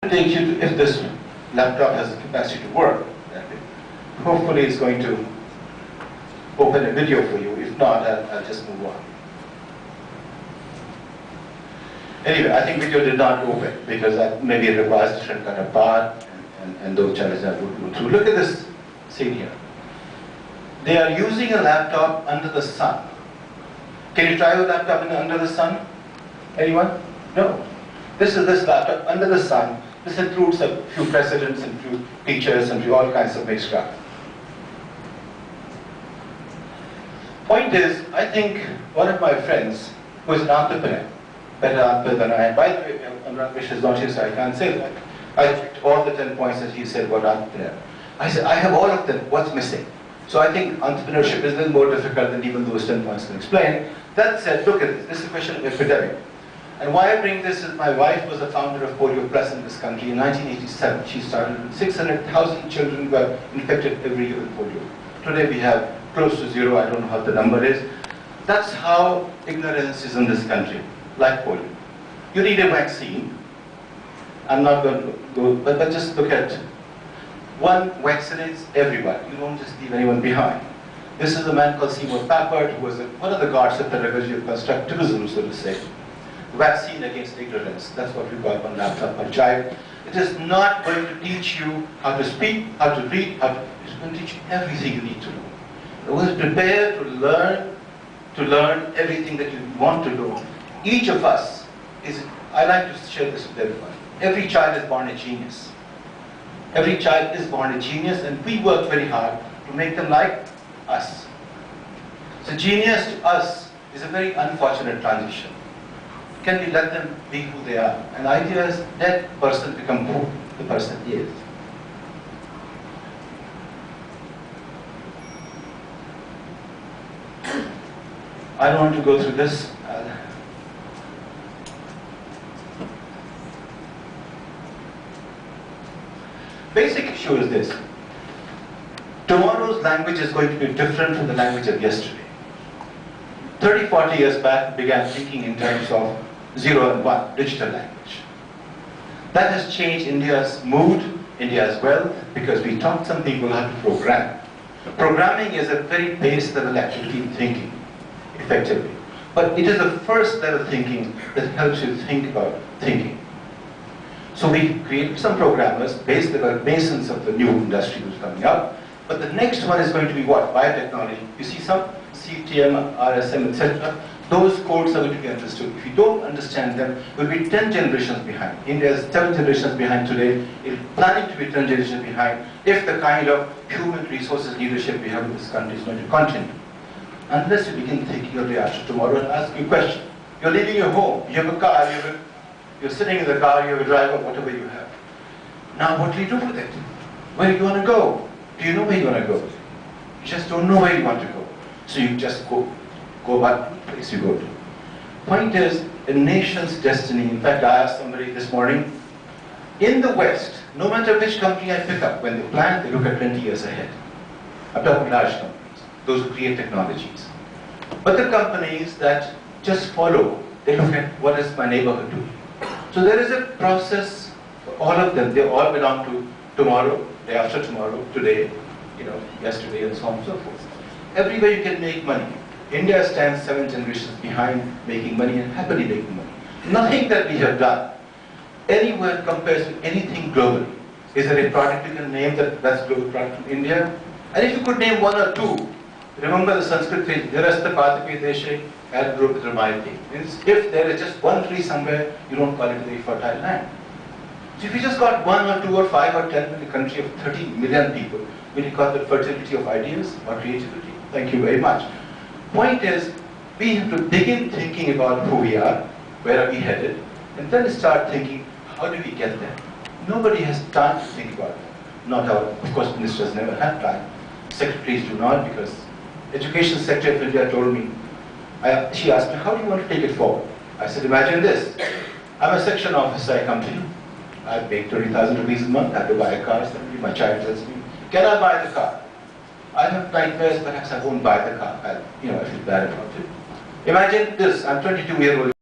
take you to, if this laptop has the capacity to work, hopefully it's going to open a video for you. If not, I'll just move on. Anyway, I think video did not open because that maybe it requires different kind of power and those challenges I would go through. Look at this scene here. They are using a laptop under the sun. Can you try a laptop under the sun? Anyone? No. This is this laptop under the sun. This includes a few presidents and few teachers and few all kinds of mixed crap. Point is, I think one of my friends who is an entrepreneur, better entrepreneur than I am. By the way, Anurag Mishra is not here, so I can't say that. I took all the 10 points that he said about entrepreneur. I said, I have all of them. What's missing? So I think entrepreneurship is a little more difficult than even those 10 points can explain. That said, look at this. This is a question of epidemic. And why I bring this is my wife was the founder of Polio Plus in this country. In 1987, she started with 600,000 children were infected every year with polio. Today we have close to zero. I don't know how the number is. That's how ignorance is in this country, like polio. You need a vaccine. I'm not going to go, but just look at one vaccinates everyone. You don't just leave anyone behind. This is a man called Seymour Papert, who was one of the guards of pedagogy of constructivism, so to say. Vaccine against ignorance. That's what we call on laptop or child. It is not going to teach you how to speak, how to read, it's going to teach you everything you need to know. It was prepared to learn everything that you want to know. Each of us is, I like to share this with everyone. Every child is born a genius. Every child is born a genius, and we work very hard to make them like us. So genius to us is a very unfortunate transition. Can we let them be who they are? And the idea is let person become who the person is. I don't want to go through this. Basic issue is this. Tomorrow's language is going to be different from the language of yesterday. 30, 40 years back, began thinking in terms of 0 and 1, digital language. That has changed India's mood, India's wealth, because we taught some people how to program. Programming is a very base level activity in thinking, effectively. But it is the first level thinking that helps you think about thinking. So we create some programmers, base level masons of the new industry that's coming up. But the next one is going to be what? Biotechnology. You see some CTM, RSM, etc. Those codes are going to be understood. If you don't understand them, we'll be 10 generations behind. India is 7 generations behind today. It's planning to be 10 generations behind if the kind of human resources leadership we have in this country is going to continue. Unless you begin thinking your day after tomorrow and ask you a question. You're leaving your home, you have a car, you're sitting in the car, you have a driver, whatever you have. Now what do you do with it? Where do you want to go? Do you know where you want to go? You just don't know where you want to go. So you just go back to the place you go to. Point is, a nation's destiny, in fact I asked somebody this morning, in the West, no matter which company I pick up, when they plan, they look at 20 years ahead. I'm talking large companies, those who create technologies. But the companies that just follow, they look at what is my neighborhood doing. So there is a process for all of them. They all belong to tomorrow, day after tomorrow, today, yesterday, and so on and so forth. Everywhere you can make money. India stands 7 generations behind making money and happily making money. Nothing that we have done anywhere compares to anything globally. Is there a product you can name that's global product from India? And if you could name one or two, remember the Sanskrit phrase, Nirasta Patapi Deshe, Adgrupit Ramayati. Means if there is just one tree somewhere, you don't call it a very fertile land. So if you just got 1 or 2 or 5 or 10 in a country of 30 million people, will you call that fertility of ideas or creativity? Thank you very much. Point is, we have to begin thinking about who we are, where are we headed, and then start thinking, how do we get there? Nobody has time to think about it. Not our, of course, ministers never have time. Secretaries do not, because Education Secretary of India told me, she asked me, how do you want to take it forward? I said, imagine this. I'm a section officer, I come to you. I make 20,000 rupees a month, I have to buy a car, suddenly my child tells me, can I buy the car? I have nightmares, perhaps I won't buy the car. I feel bad about it. Imagine this, I'm 22-year-old.